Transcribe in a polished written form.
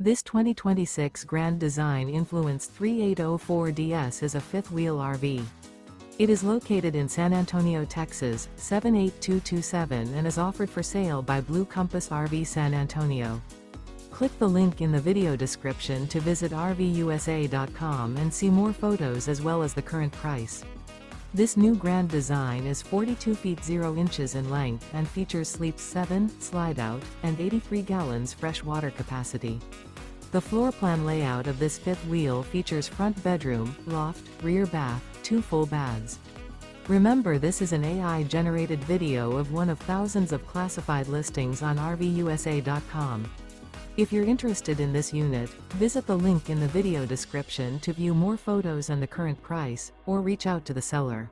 This 2026 Grand Design Influence 3804DS is a fifth-wheel RV. It is located in San Antonio, Texas, 78227 and is offered for sale by Blue Compass RV San Antonio. Click the link in the video description to visit RVUSA.com and see more photos as well as the current price. This new Grand Design is 42 feet 0 inches in length and features sleeps 7, slide-out, and 83 gallons fresh water capacity. The floor plan layout of this fifth wheel features front bedroom, loft, rear bath, 2 full baths. Remember, this is an AI-generated video of one of thousands of classified listings on RVUSA.com. If you're interested in this unit, visit the link in the video description to view more photos and the current price, or reach out to the seller.